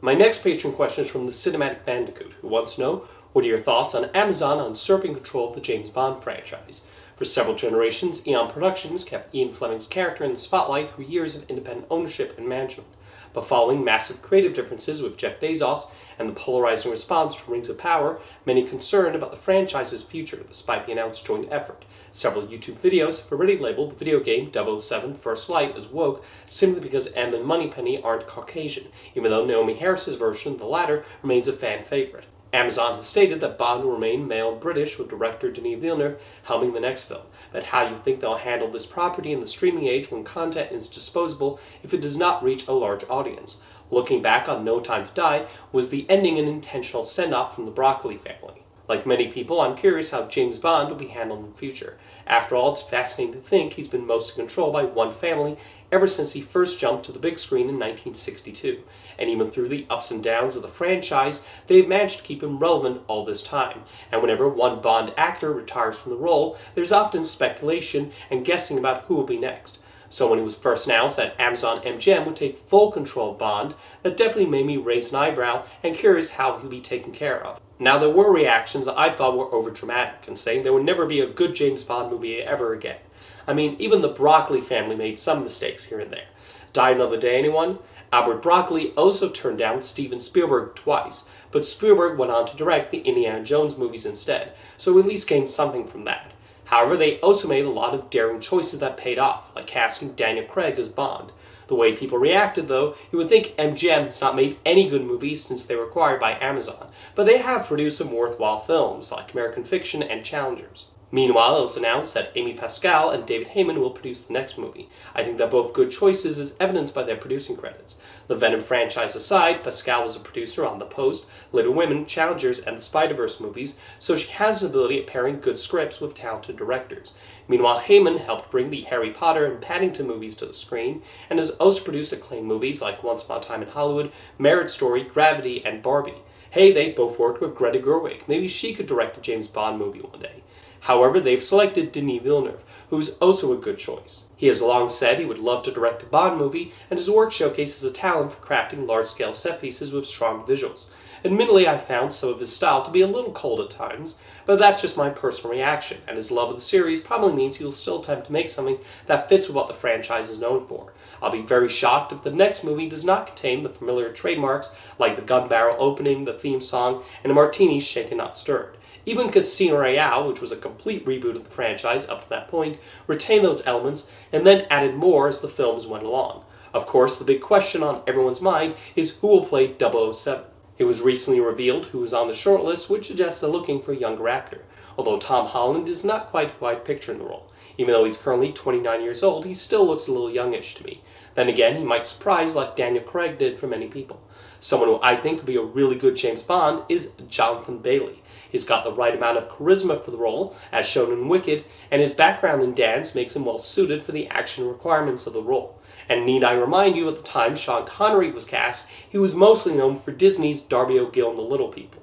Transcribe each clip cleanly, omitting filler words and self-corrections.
My next patron question is from the Cinematic Bandicoot, who wants to know, what are your thoughts on Amazon usurping control of the James Bond franchise? For several generations, Eon Productions kept Ian Fleming's character in the spotlight through years of independent ownership and management. But following massive creative differences with Jeff Bezos and the polarizing response to Rings of Power, many concerned about the franchise's future despite the announced joint effort. Several YouTube videos have already labeled the video game 007 First Light as woke simply because M and Moneypenny aren't Caucasian, even though Naomi Harris's version of the latter remains a fan favorite. Amazon has stated that Bond will remain male and British, with director Denis Villeneuve helming the next film. But how do you think they'll handle this property in the streaming age when content is disposable if it does not reach a large audience? Looking back on No Time to Die, was the ending an intentional send-off from the Broccoli family? Like many people, I'm curious how James Bond will be handled in the future. After all, it's fascinating to think he's been mostly controlled by one family ever since he first jumped to the big screen in 1962. And even through the ups and downs of the franchise, they've managed to keep him relevant all this time. And whenever one Bond actor retires from the role, there's often speculation and guessing about who will be next. So when it was first announced that Amazon MGM would take full control of Bond, that definitely made me raise an eyebrow and curious how he'll be taken care of. Now, there were reactions that I thought were overdramatic and saying there would never be a good James Bond movie ever again. I mean, even the Broccoli family made some mistakes here and there. Die Another Day, anyone? Albert Broccoli also turned down Steven Spielberg twice, but Spielberg went on to direct the Indiana Jones movies instead, so we at least gained something from that. However, they also made a lot of daring choices that paid off, like casting Daniel Craig as Bond. The way people reacted, though, you would think MGM has not made any good movies since they were acquired by Amazon, but they have produced some worthwhile films, like American Fiction and Challengers. Meanwhile, it was announced that Amy Pascal and David Heyman will produce the next movie. I think they're both good choices as evidenced by their producing credits. The Venom franchise aside, Pascal was a producer on The Post, Little Women, Challengers, and the Spider-Verse movies, so she has an ability at pairing good scripts with talented directors. Meanwhile, Heyman helped bring the Harry Potter and Paddington movies to the screen, and has also produced acclaimed movies like Once Upon a Time in Hollywood, Marriage Story, Gravity, and Barbie. Hey, they both worked with Greta Gerwig. Maybe she could direct a James Bond movie one day. However, they've selected Denis Villeneuve, who's also a good choice. He has long said he would love to direct a Bond movie, and his work showcases a talent for crafting large-scale set pieces with strong visuals. Admittedly, I found some of his style to be a little cold at times, but that's just my personal reaction, and his love of the series probably means he will still attempt to make something that fits with what the franchise is known for. I'll be very shocked if the next movie does not contain the familiar trademarks like the gun barrel opening, the theme song, and a martini shaken not stirred. Even Casino Royale, which was a complete reboot of the franchise up to that point, retained those elements and then added more as the films went along. Of course, the big question on everyone's mind is who will play 007. It was recently revealed who was on the shortlist, which suggests they're looking for a younger actor, although Tom Holland is not quite who I'd picture in the role. Even though he's currently 29 years old, he still looks a little youngish to me. Then again, he might surprise like Daniel Craig did for many people. Someone who I think would be a really good James Bond is Jonathan Bailey. He's got the right amount of charisma for the role, as shown in Wicked, and his background in dance makes him well suited for the action requirements of the role. And need I remind you, at the time Sean Connery was cast, he was mostly known for Disney's Darby O'Gill and the Little People.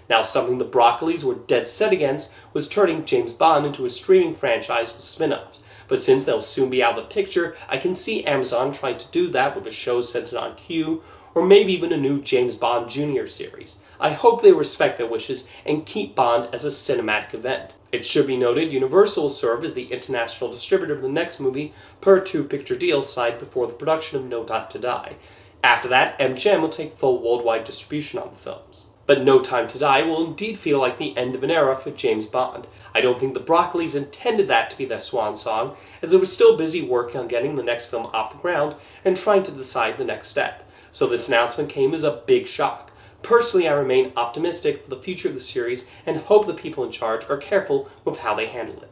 Now, something the Broccolis were dead set against was turning James Bond into a streaming franchise with spin-offs. But since they'll soon be out of the picture, I can see Amazon trying to do that with a show centered on Q, or maybe even a new James Bond Jr. series. I hope they respect their wishes and keep Bond as a cinematic event. It should be noted Universal will serve as the international distributor of the next movie per two-picture deal signed before the production of No Time to Die. After that, MGM will take full worldwide distribution on the films. But No Time to Die will indeed feel like the end of an era for James Bond. I don't think the Broccolis intended that to be their swan song, as they were still busy working on getting the next film off the ground and trying to decide the next step. So this announcement came as a big shock. Personally, I remain optimistic for the future of the series and hope the people in charge are careful with how they handle it.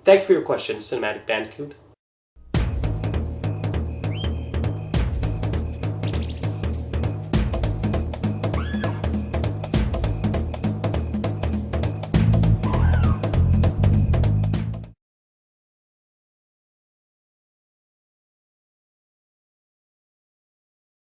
Thank you for your question, Cinematic Bandicoot.